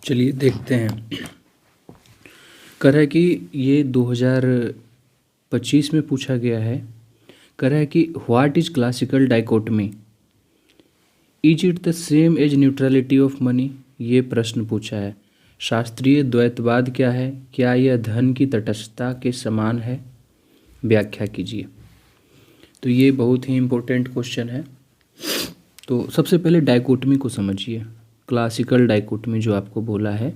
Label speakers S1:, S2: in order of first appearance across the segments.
S1: चलिए देखते हैं। कह रहा है कि ये 2025 में पूछा गया है। कह रहा है कि what is classical dichotomy, is it the same as neutrality of money. ये प्रश्न पूछा है। शास्त्रीय द्वैतवाद क्या है, क्या यह धन की तटस्थता के समान है, व्याख्या कीजिए। तो ये बहुत ही इम्पोर्टेंट क्वेश्चन है। तो सबसे पहले डाइकोटमी को समझिए। क्लासिकल डाइकोटमी जो आपको बोला है,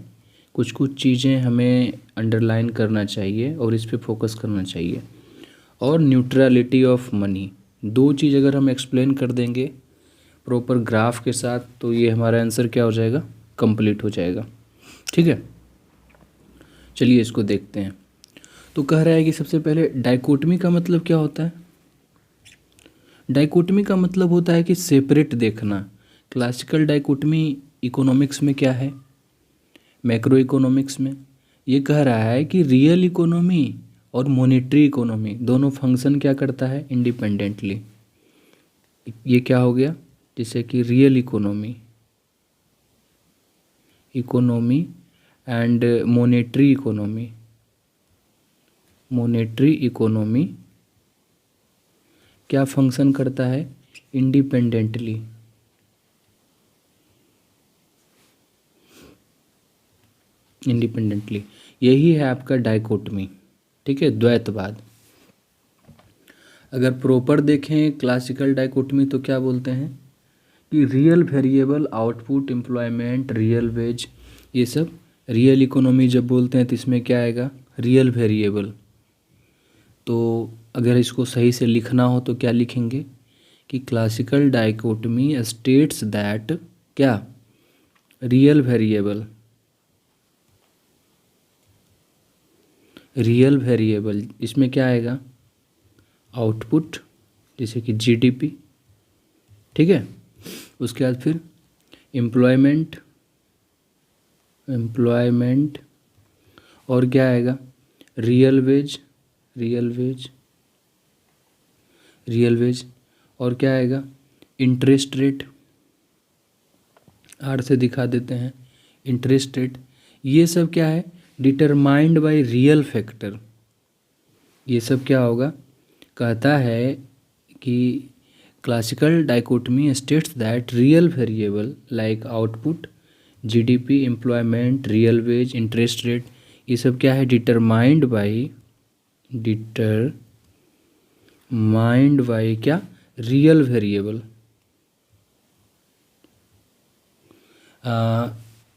S1: कुछ कुछ चीज़ें हमें अंडरलाइन करना चाहिए और इस पे फोकस करना चाहिए। और न्यूट्रलिटी ऑफ मनी, दो चीज़ अगर हम एक्सप्लेन कर देंगे प्रॉपर ग्राफ के साथ तो ये हमारा आंसर क्या हो जाएगा, कंप्लीट हो जाएगा। ठीक है, चलिए इसको देखते हैं। तो कह रहा है कि सबसे पहले डाइकोटमी का मतलब क्या होता है। डाइकोटमी का मतलब होता है कि सेपरेट देखना। क्लासिकल डाइकोटमी इकोनॉमिक्स में क्या है, मैक्रो इकोनॉमिक्स में ये कह रहा है कि रियल इकोनॉमी और मॉनेटरी इकोनॉमी दोनों फंक्शन क्या करता है, इंडिपेंडेंटली। ये क्या हो गया, जैसे कि real economy and monetary economy क्या फंक्शन करता है, इंडिपेंडेंटली। यही है आपका डाइकोटमी। ठीक है, द्वैतवाद। अगर प्रॉपर देखें क्लासिकल डाइकोटमी तो क्या बोलते हैं कि real variable, output, employment, real veg, ये सब रियल इकोनॉमी जब बोलते हैं तो इसमें क्या आएगा, रियल वेरिएबल। तो अगर इसको सही से लिखना हो तो क्या लिखेंगे कि क्लासिकल डाइकोटमी स्टेट्स दैट क्या, रियल वेरिएबल इसमें क्या आएगा, आउटपुट, जैसे कि जीडीपी। ठीक है, उसके बाद फिर एम्प्लॉयमेंट और क्या आएगा, रियल वेज और क्या आएगा, इंटरेस्ट रेट। आर से दिखा देते हैं, इंटरेस्ट रेट। ये सब क्या है, डिटरमाइंड बाय रियल फैक्टर। ये सब क्या होगा, कहता है कि classical dichotomy states that real variable like output, GDP, employment, real veg, interest rate, ये सब क्या है, डिटरमाइंड बाय क्या, रियल वेरिएबल,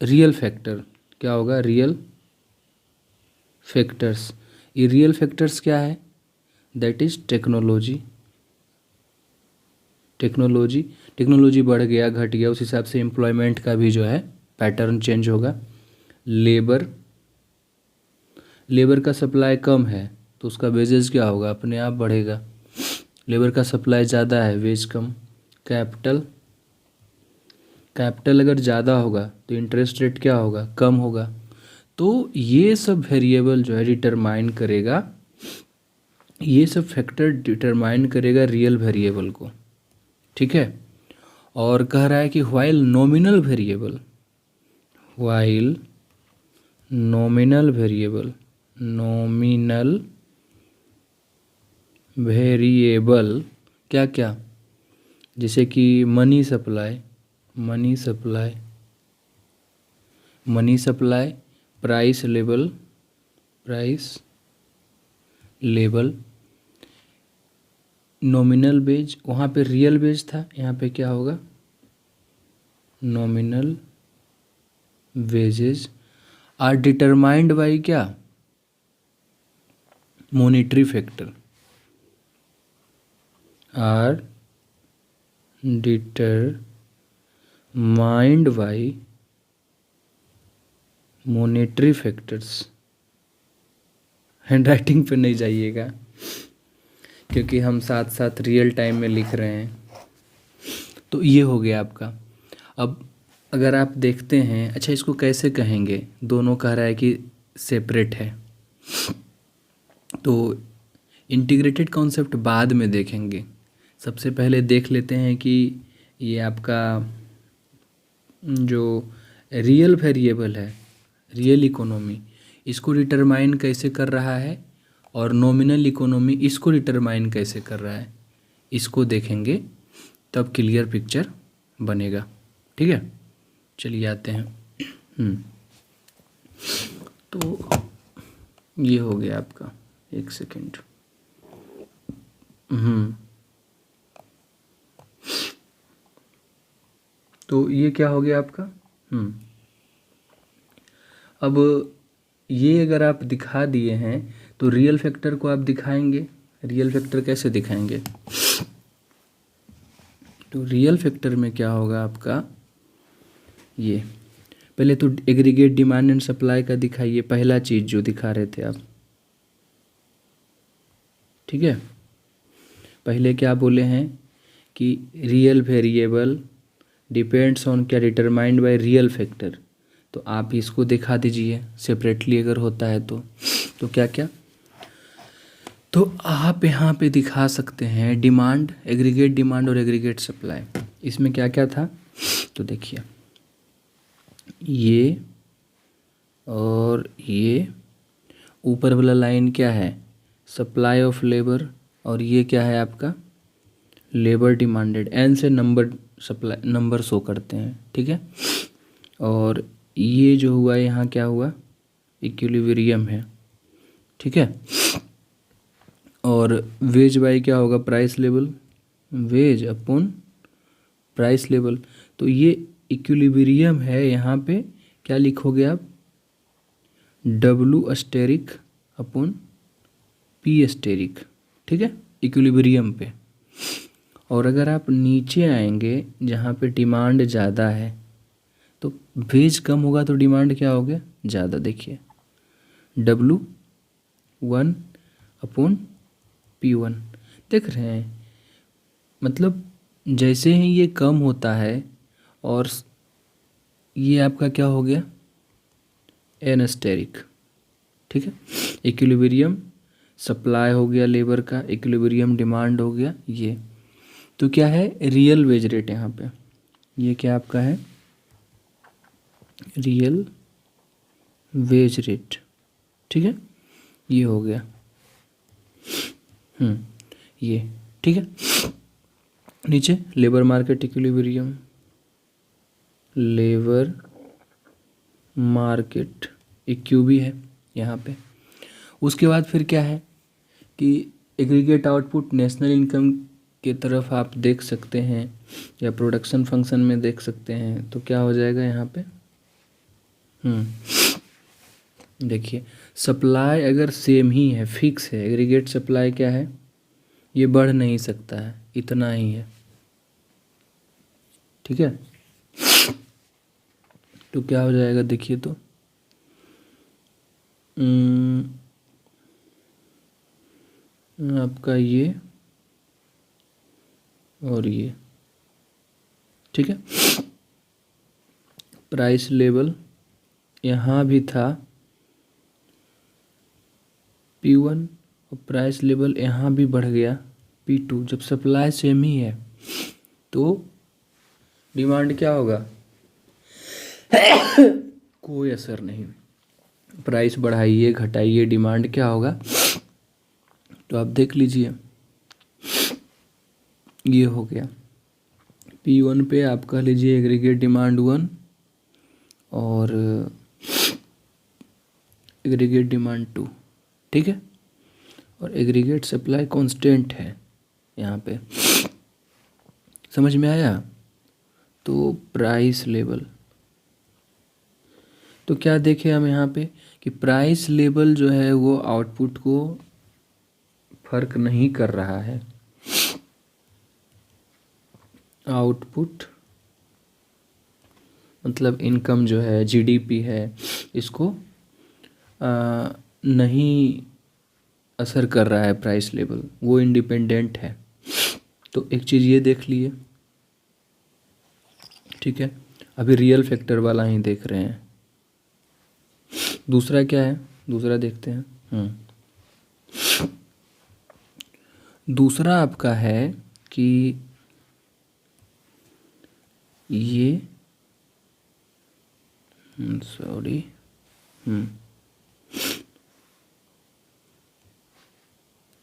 S1: रियल फैक्टर। क्या होगा, रियल फैक्टर्स। ये रियल फैक्टर्स क्या है, दैट इज टेक्नोलॉजी बढ़ गया, घट गया, उस हिसाब से एम्प्लॉयमेंट का भी जो है पैटर्न चेंज होगा। लेबर का सप्लाई कम है तो उसका वेजेस क्या होगा, अपने आप बढ़ेगा। लेबर का सप्लाई ज़्यादा है, वेज कम। कैपिटल अगर ज़्यादा होगा तो इंटरेस्ट रेट क्या होगा, कम होगा। तो ये सब वेरिएबल जो है डिटरमाइन करेगा, ये सब फैक्टर डिटरमाइन करेगा रियल वेरिएबल को। ठीक है, और कह रहा है कि व्हाइल नॉमिनल वेरिएबल क्या क्या, जैसे कि money supply, price level, nominal wage, वहाँ पे रियल वेज था, यहाँ पे क्या होगा, nominal wages are determined by क्या, monetary factor, are determined by monetary factors. Handwriting पे नहीं जाइएगा क्योंकि हम साथ साथ रियल टाइम में लिख रहे हैं। तो ये हो गया आपका। अब अगर आप देखते हैं, अच्छा इसको कैसे कहेंगे, दोनों कह रहा है कि सेपरेट है, तो इंटीग्रेटेड कॉन्सेप्ट बाद में देखेंगे। सबसे पहले देख लेते हैं कि ये आपका जो रियल वेरिएबल है रियल इकोनॉमी इसको डिटरमाइन कैसे कर रहा है और नॉमिनल इकोनॉमी इसको डिटरमाइन कैसे कर रहा है, इसको देखेंगे तब क्लियर पिक्चर बनेगा। ठीक है, चलिए आते हैं। तो ये हो गया आपका, एक सेकेंड। तो ये क्या हो गया आपका। अब ये अगर आप दिखा दिए हैं तो रियल फैक्टर को आप दिखाएंगे। रियल फैक्टर कैसे दिखाएंगे, तो रियल फैक्टर में क्या होगा आपका, ये पहले तो एग्रीगेट डिमांड एंड सप्लाई का दिखाइए, पहला चीज़ जो दिखा रहे थे आप। ठीक है, पहले क्या बोले हैं कि रियल वेरिएबल डिपेंड्स ऑन क्या, डिटरमाइंड बाय रियल फैक्टर। तो आप इसको दिखा दीजिए सेपरेटली अगर होता है तो क्या क्या, तो आप यहाँ पे दिखा सकते हैं डिमांड, एग्रीगेट डिमांड और एग्रीगेट सप्लाई। इसमें क्या क्या था, तो देखिए ये और ये ऊपर वाला लाइन क्या है, सप्लाई ऑफ लेबर, और ये क्या है आपका लेबर डिमांडेड। एन से नंबर सप्लाई नंबर शो करते हैं। ठीक है, और ये जो हुआ यहाँ क्या हुआ, इक्विलिब्रियम है। ठीक है, और वेज बाई क्या होगा, price level, wage upon price level. तो ये इक्विलिब्रियम है, यहाँ पे क्या लिखोगे आप, W asterisk upon P asterisk. ठीक है, इक्विलिब्रियम पे। और अगर आप नीचे आएंगे जहाँ पे डिमांड ज़्यादा है तो वेज कम होगा तो डिमांड क्या हो गया, ज़्यादा। देखिए W1 अपॉन P1, देख रहे हैं, मतलब जैसे ही ये कम होता है और ये आपका क्या हो गया, एन अस्टेरिक। ठीक है, इक्विलिब्रियम सप्लाई हो गया लेबर का, इक्विलिब्रियम डिमांड हो गया ये। तो क्या है, रियल वेज रेट यहाँ पे, ये क्या आपका है, रियल वेज रेट। ठीक है, ये हो गया। ये ठीक है, नीचे labour market equilibrium, labour market इक्यू भी है यहाँ पे। उसके बाद फिर क्या है कि एग्रीगेट आउटपुट नेशनल इनकम की तरफ आप देख सकते हैं या प्रोडक्शन फंक्शन में देख सकते हैं। तो क्या हो जाएगा यहाँ पे, देखिए सप्लाई अगर सेम ही है, फिक्स है, एग्रीगेट सप्लाई क्या है, ये बढ़ नहीं सकता है, इतना ही है। ठीक है, तो क्या हो जाएगा देखिए, तो आपका ये और ये। ठीक है, प्राइस लेवल यहाँ भी था P1 और प्राइस लेवल यहाँ भी बढ़ गया P2। जब सप्लाई सेम ही है तो डिमांड क्या होगा, कोई असर नहीं, प्राइस बढ़ाइए घटाइए डिमांड क्या होगा। तो आप देख लीजिए, ये हो गया P1 पे आप कह लीजिए एग्रीगेट डिमांड 1 और एग्रीगेट डिमांड 2। ठीक है, और एग्रीगेट सप्लाई कांस्टेंट है यहाँ पे, समझ में आया। तो प्राइस लेवल, तो क्या देखें हम यहाँ पे कि प्राइस लेवल जो है वो आउटपुट को फर्क नहीं कर रहा है। आउटपुट मतलब इनकम जो है, जीडीपी है, इसको नहीं असर कर रहा है प्राइस लेवल, वो इंडिपेंडेंट है। तो एक चीज़ ये देख लिए। ठीक है, अभी रियल फैक्टर वाला ही देख रहे हैं। दूसरा क्या है, दूसरा देखते हैं। दूसरा आपका है कि ये सॉरी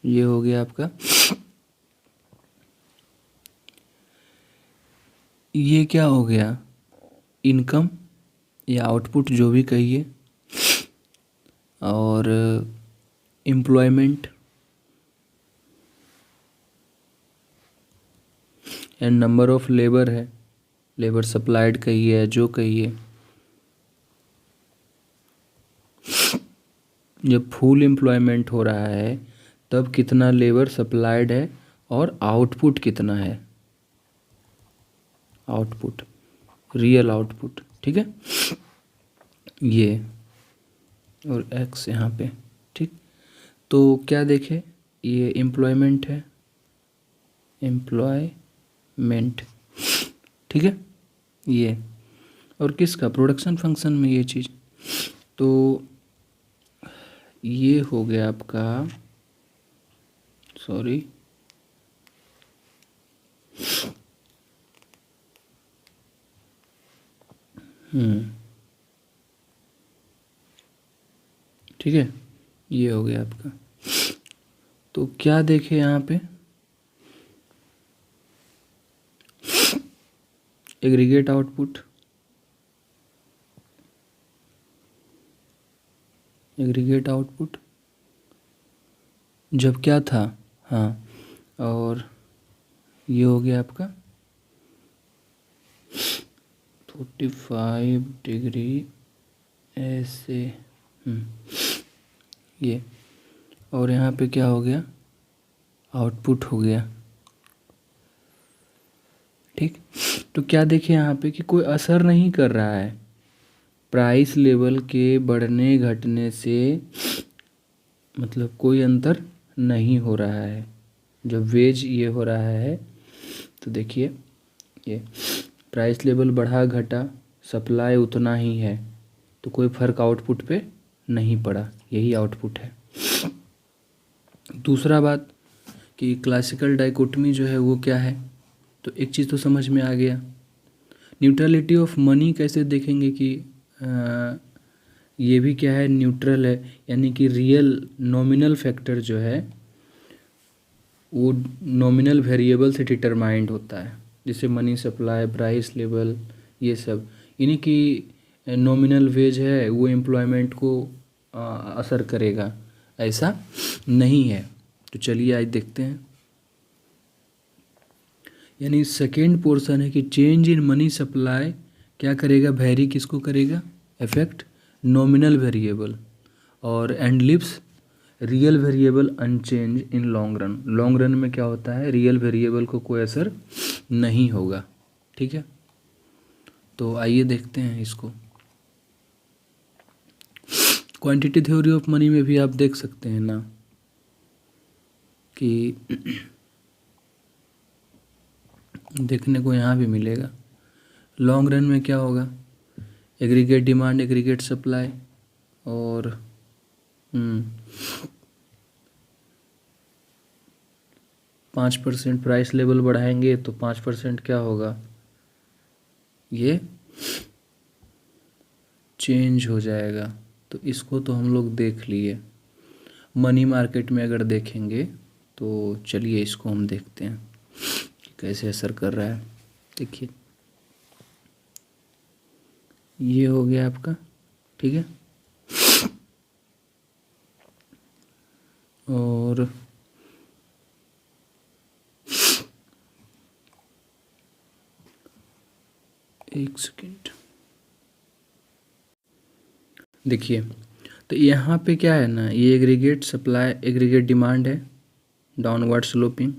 S1: ये हो गया आपका। ये क्या हो गया, इनकम या आउटपुट जो भी कहिए, और employment and number of labour है, लेबर सप्लाइड कहिए जो कहिए। जब फुल एम्प्लॉयमेंट हो रहा है तब कितना लेबर सप्लाइड है और आउटपुट कितना है, आउटपुट, रियल आउटपुट, ठीक है। ये और एक्स यहाँ पे, ठीक। तो क्या देखे, ये एम्प्लॉयमेंट है, एम्प्लॉयमेंट, ठीक है। ये और किसका, प्रोडक्शन फंक्शन में ये चीज़। तो ये हो गया आपका, सॉरी, ठीक है, ये हो गया आपका। तो क्या देखे यहाँ पे, एग्रीगेट आउटपुट, एग्रीगेट आउटपुट जब क्या था, हाँ, और ये हो गया आपका 45 डिग्री ऐसे, ये, और यहाँ पे क्या हो गया, आउटपुट हो गया, ठीक। तो क्या देखें यहाँ पे कि कोई असर नहीं कर रहा है, प्राइस लेवल के बढ़ने घटने से मतलब कोई अंतर नहीं हो रहा है। जब वेज ये हो रहा है तो देखिए, ये प्राइस लेवल बढ़ा घटा, सप्लाई उतना ही है, तो कोई फर्क आउटपुट पे नहीं पड़ा, यही आउटपुट है। दूसरा बात कि क्लासिकल डाइकोटमी जो है वो क्या है, तो एक चीज़ तो समझ में आ गया। न्यूट्रलिटी ऑफ मनी कैसे देखेंगे कि ये भी क्या है, न्यूट्रल है, यानी कि रियल नॉमिनल फैक्टर जो है वो नॉमिनल वेरिएबल से डिटरमाइंड होता है, जैसे मनी सप्लाई, प्राइस लेवल, ये सब, यानी कि नॉमिनल वेज है वो एम्प्लॉयमेंट को असर करेगा, ऐसा नहीं है। तो चलिए आज देखते हैं, यानी सेकेंड पोर्शन है कि चेंज इन मनी सप्लाई क्या करेगा, वेरी किसको करेगा, अफेक्ट नॉमिनल वेरिएबल, और and leaves real variable unchanged in long run. Long run में क्या होता है, रियल वेरिएबल को कोई असर नहीं होगा, ठीक है। तो आइए देखते हैं इसको। क्वांटिटी थ्योरी ऑफ मनी में भी आप देख सकते हैं ना कि देखने को यहाँ भी मिलेगा। लॉन्ग रन में क्या होगा, एग्रीगेट डिमांड, एग्रीगेट सप्लाई, और 5% प्राइस लेवल बढ़ाएंगे तो 5% क्या होगा, ये चेंज हो जाएगा। तो इसको तो हम लोग देख लिए। मनी मार्केट में अगर देखेंगे तो चलिए इसको हम देखते हैं कि कैसे असर कर रहा है। देखिए ये हो गया आपका, ठीक है, और एक सेकेंड, देखिए तो यहाँ पे क्या है ना, ये एग्रीगेट सप्लाई, एग्रीगेट डिमांड है डाउनवर्ड स्लोपिंग,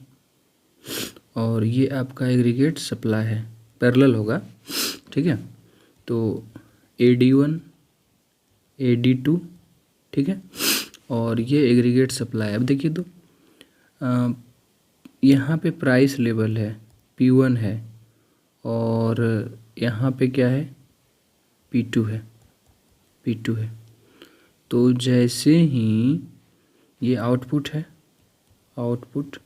S1: और ये आपका एग्रीगेट सप्लाई है, पैरेलल होगा, ठीक है। तो AD1, AD2, ठीक है, और ये एग्रीगेट सप्लाई। अब देखिए तो यहाँ पे प्राइस लेवल है, P1 है, और यहाँ पे क्या है, P2 है, P2 है। तो जैसे ही ये आउटपुट है, आउटपुट,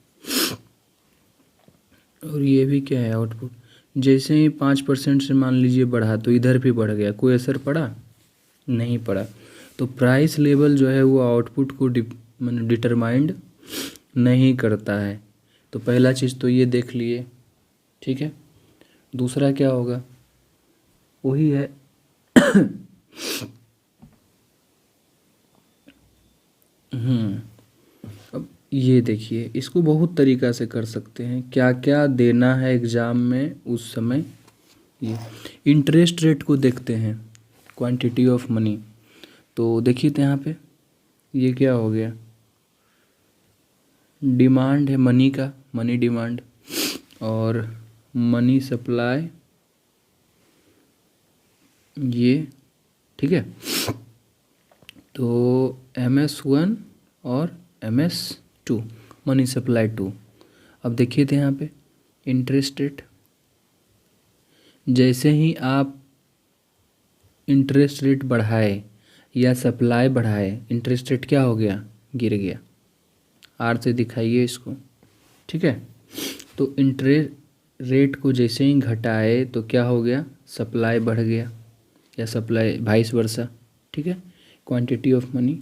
S1: और ये भी क्या है, आउटपुट, जैसे ही 5% से मान लीजिए बढ़ा तो इधर भी बढ़ गया, कोई असर पड़ा नहीं पड़ा। तो प्राइस लेवल जो है वो आउटपुट को डिटरमाइंड नहीं करता है। तो पहला चीज़ तो ये देख लिए, ठीक है। दूसरा क्या होगा, वही है अब ये देखिए, इसको बहुत तरीक़ा से कर सकते हैं, क्या क्या देना है एग्ज़ाम में उस समय। ये इंटरेस्ट रेट को देखते हैं, क्वांटिटी ऑफ मनी। तो देखिए तो यहाँ पे ये क्या हो गया, डिमांड है मनी का, मनी डिमांड, और मनी सप्लाई ये, ठीक है। तो MS1 और MS2, मनी सप्लाई 2। अब देखिए थे यहाँ पे इंटरेस्ट रेट, जैसे ही आप इंटरेस्ट रेट बढ़ाए या सप्लाई बढ़ाए, इंटरेस्ट रेट क्या हो गया, गिर गया। आर से दिखाइए इसको, ठीक है। तो इंटरेस्ट रेट को जैसे ही घटाए तो क्या हो गया, सप्लाई बढ़ गया, या सप्लाई वाइस वर्सा, ठीक है। क्वांटिटी ऑफ मनी,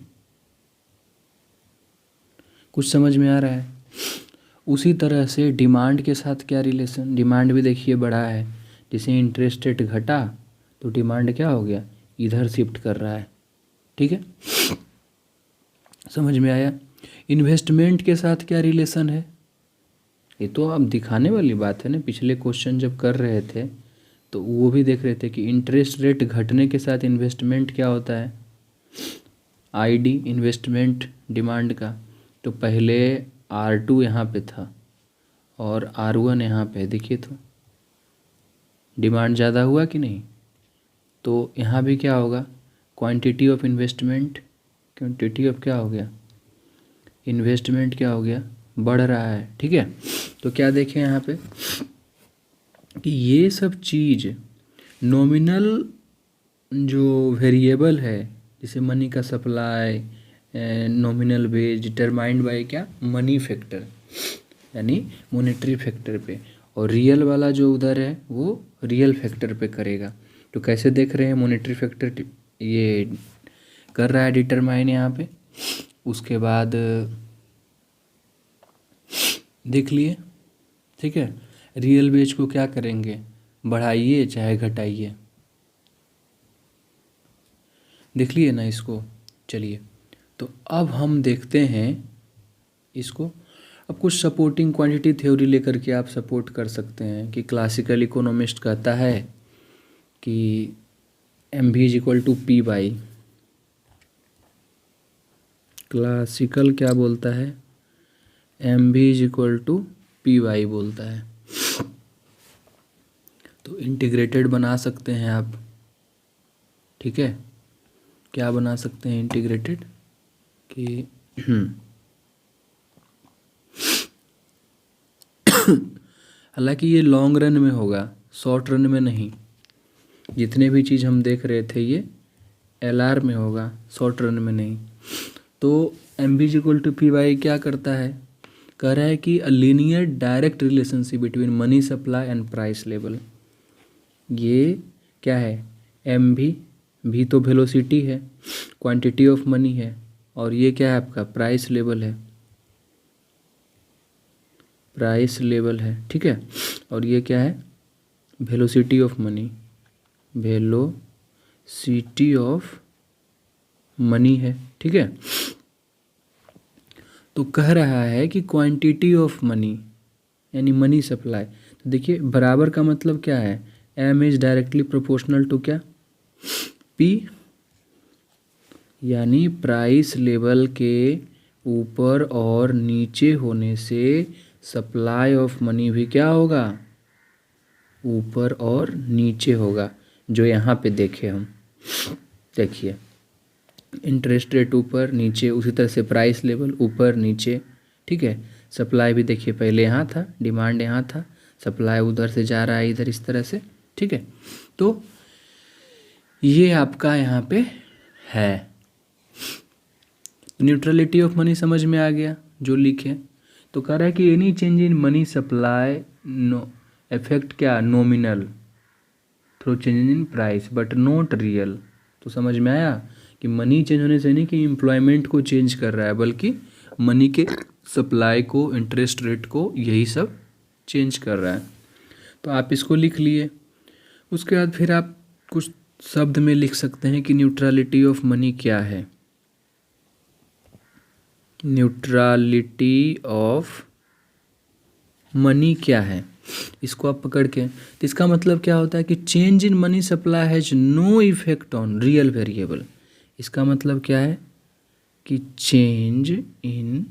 S1: कुछ समझ में आ रहा है। उसी तरह से डिमांड के साथ क्या रिलेशन, डिमांड भी देखिए बढ़ा है, जैसे इंटरेस्ट रेट घटा तो डिमांड क्या हो गया, इधर शिफ्ट कर रहा है, ठीक है। समझ में आया। इन्वेस्टमेंट के साथ क्या रिलेशन है, ये तो अब दिखाने वाली बात है ना। पिछले क्वेश्चन जब कर रहे थे तो वो भी देख रहे थे कि इंटरेस्ट रेट घटने के साथ इन्वेस्टमेंट क्या होता है, ID इन्वेस्टमेंट डिमांड का। तो पहले R2 यहाँ पे था और R1 यहाँ पे, देखिए तो डिमांड ज़्यादा हुआ कि नहीं। तो यहाँ भी क्या होगा, quantity of investment, quantity of क्या हो गया, इन्वेस्टमेंट क्या हो गया, बढ़ रहा है, ठीक है। तो क्या देखें यहाँ पे कि ये सब चीज़ नॉमिनल जो वेरिएबल है, जैसे मनी का supply, nominal wage determined by क्या, मनी फैक्टर यानी मॉनेटरी फैक्टर पे, और रियल वाला जो उधर है वो रियल फैक्टर पे करेगा। तो कैसे देख रहे हैं, मॉनेटरी फैक्टर ये कर रहा है डिटरमाइन यहाँ पे। उसके बाद देख लिए, ठीक है। रियल वेज को क्या करेंगे, बढ़ाइए चाहे घटाइए, देख लिए ना इसको। चलिए तो अब हम देखते हैं इसको। अब कुछ सपोर्टिंग क्वांटिटी थ्योरी लेकर के आप सपोर्ट कर सकते हैं कि क्लासिकल इकोनॉमिस्ट कहता है कि MV = P/, क्लासिकल क्या बोलता है, MV = P/, बोलता है। तो इंटीग्रेटेड बना सकते हैं आप, ठीक है। क्या बना सकते हैं इंटीग्रेटेड कि हालांकि ये लॉन्ग रन में होगा, शॉर्ट रन में नहीं। जितने भी चीज़ हम देख रहे थे ये LR में होगा, शॉर्ट रन में नहीं। तो MV = P/, क्या करता है, कह रहा है कि a linear direct relationship between money supply and price level. ये क्या है, MV, भी तो वेलोसिटी है, क्वांटिटी ऑफ मनी है, और ये क्या है आपका, प्राइस लेवल है, प्राइस लेवल है, ठीक है। और ये क्या है, velocity of money, velocity of money है, ठीक है। तो कह रहा है कि क्वांटिटी ऑफ मनी यानी मनी सप्लाई। तो देखिए बराबर का मतलब क्या है, M is directly proportional to क्या, P, यानी प्राइस लेवल के ऊपर और नीचे होने से सप्लाई ऑफ मनी भी क्या होगा, ऊपर और नीचे होगा। जो यहाँ पे देखे हम, देखिए इंटरेस्ट रेट ऊपर नीचे, उसी तरह से प्राइस लेवल ऊपर नीचे, ठीक है। सप्लाई भी देखिए पहले यहाँ था, डिमांड यहाँ था, सप्लाई उधर से जा रहा है इधर, इस तरह से, ठीक है। तो ये आपका यहाँ पे है। न्यूट्रलिटी ऑफ मनी समझ में आ गया जो लिखे। तो कह रहा है कि any change in money supply no effect क्या, nominal through change in price but not real. तो समझ में आया कि मनी चेंज होने से नहीं कि एम्प्लॉयमेंट को चेंज कर रहा है, बल्कि मनी के सप्लाई को, इंटरेस्ट रेट को, यही सब चेंज कर रहा है। तो आप इसको लिख लिए। उसके बाद फिर आप कुछ शब्द में लिख सकते हैं कि न्यूट्रलिटी ऑफ मनी क्या है। न्यूट्रलिटी ऑफ मनी क्या है, इसको आप पकड़ के, तो इसका मतलब क्या होता है कि change in money supply has no effect on real variable. इसका मतलब क्या है कि चेंज इन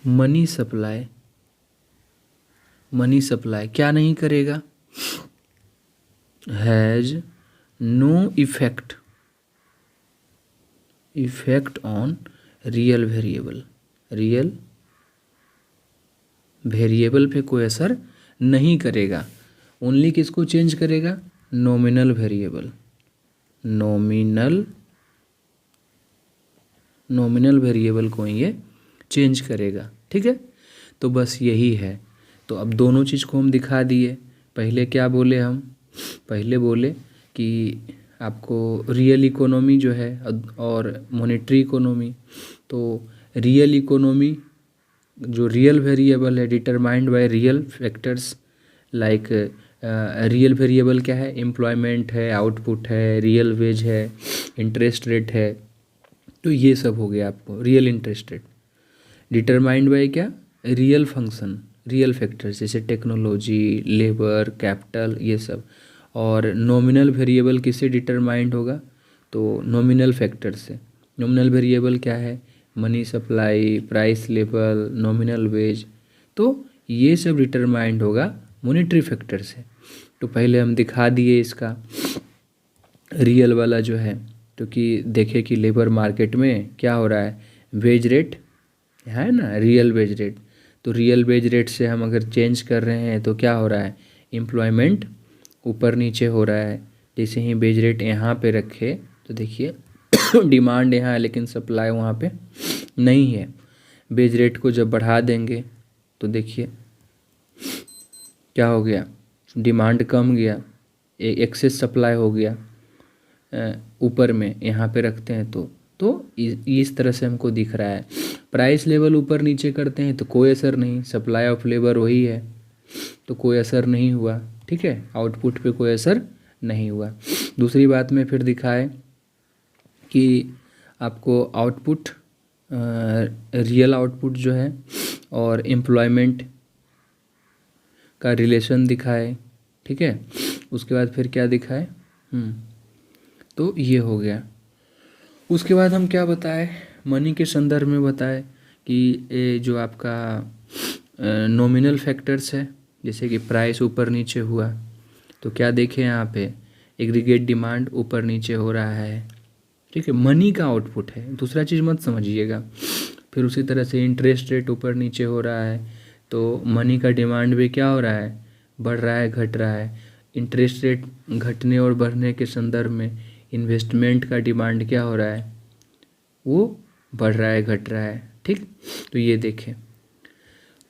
S1: मनी सप्लाई क्या नहीं करेगा, has no effect on real variable पे कोई असर नहीं करेगा। ओनली किसको चेंज करेगा, नॉमिनल वेरिएबल को ये चेंज करेगा। ठीक है, तो बस यही है। तो अब दोनों चीज़ को हम दिखा दिए। पहले क्या बोले हम, पहले बोले कि आपको रियल इकोनॉमी जो है और मॉनेटरी इकोनॉमी, तो रियल इकोनॉमी जो रियल वेरिएबल है determined by real factors, like real variable क्या है, एम्प्लॉयमेंट है, आउटपुट है, रियल वेज है, इंटरेस्ट रेट है, तो ये सब हो गया आपको real interest rate. Determined by क्या, रियल फंक्शन, रियल फैक्टर्स जैसे टेक्नोलॉजी, लेबर, कैपिटल, ये सब। और नॉमिनल वेरिएबल किससे डिटरमाइंड होगा, तो नॉमिनल फैक्टर से। नॉमिनल वेरिएबल क्या है, money supply, price level, nominal veg, तो ये सब डिटरमाइंड होगा मॉनेटरी फैक्टर से। तो पहले हम दिखा दिए इसका रियल वाला जो है, तो कि देखे कि लेबर मार्केट में क्या हो रहा है, वेज रेट है ना, रियल वेज रेट। तो रियल वेज रेट से हम अगर चेंज कर रहे हैं तो क्या हो रहा है, एम्प्लॉयमेंट ऊपर नीचे हो रहा है। जैसे ही वेज रेट यहाँ पे रखे तो देखिए डिमांड यहाँ है लेकिन सप्लाई वहाँ पे नहीं है। वेज रेट को जब बढ़ा देंगे तो देखिए क्या हो गया, डिमांड कम गया, एक्सेस सप्लाई हो गया ऊपर में, यहाँ पे रखते हैं तो इस तरह से हमको दिख रहा है। प्राइस लेवल ऊपर नीचे करते हैं तो कोई असर नहीं, सप्लाई ऑफ लेबर वही है तो कोई असर नहीं हुआ। ठीक है, आउटपुट पे कोई असर नहीं हुआ। दूसरी बात में फिर दिखाए कि आपको आउटपुट, रियल आउटपुट जो है और एम्प्लॉयमेंट का रिलेशन दिखाए। ठीक है, उसके बाद फिर क्या दिखाए, तो ये हो गया। उसके बाद हम क्या बताए, मनी के संदर्भ में बताए कि ये जो आपका नॉमिनल फैक्टर्स है, जैसे कि प्राइस ऊपर नीचे हुआ तो क्या देखें यहाँ पे, एग्रीगेट डिमांड ऊपर नीचे हो रहा है। ठीक है, मनी का आउटपुट है, दूसरा चीज़ मत समझिएगा। फिर उसी तरह से इंटरेस्ट रेट ऊपर नीचे हो रहा है तो मनी का डिमांड भी क्या हो रहा है, बढ़ रहा है, घट रहा है। इंटरेस्ट रेट घटने और बढ़ने के संदर्भ में इन्वेस्टमेंट का डिमांड क्या हो रहा है, वो बढ़ रहा है, घट रहा है। ठीक, तो ये देखें,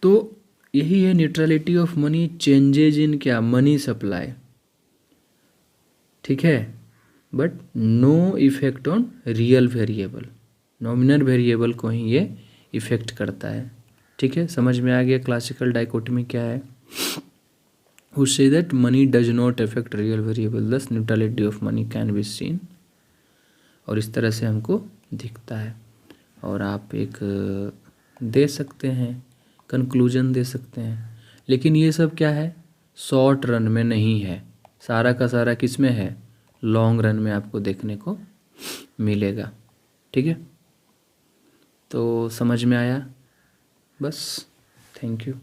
S1: तो यही है neutrality of money, changes in क्या, मनी सप्लाई। ठीक है, but no effect on real variable, nominal variable को ही ये इफेक्ट करता है। ठीक है, समझ में आ गया क्लासिकल डाइकोटमी क्या है। who say that money does not affect real variable, thus neutrality of money can be seen। और इस तरह से हमको दिखता है। और आप एक दे सकते हैं, कंक्लूजन दे सकते हैं, लेकिन ये सब क्या है, शॉर्ट रन में नहीं है, सारा का सारा किस में है, लॉन्ग रन में आपको देखने को मिलेगा। ठीक है, तो समझ में आया, बस, थैंक यू।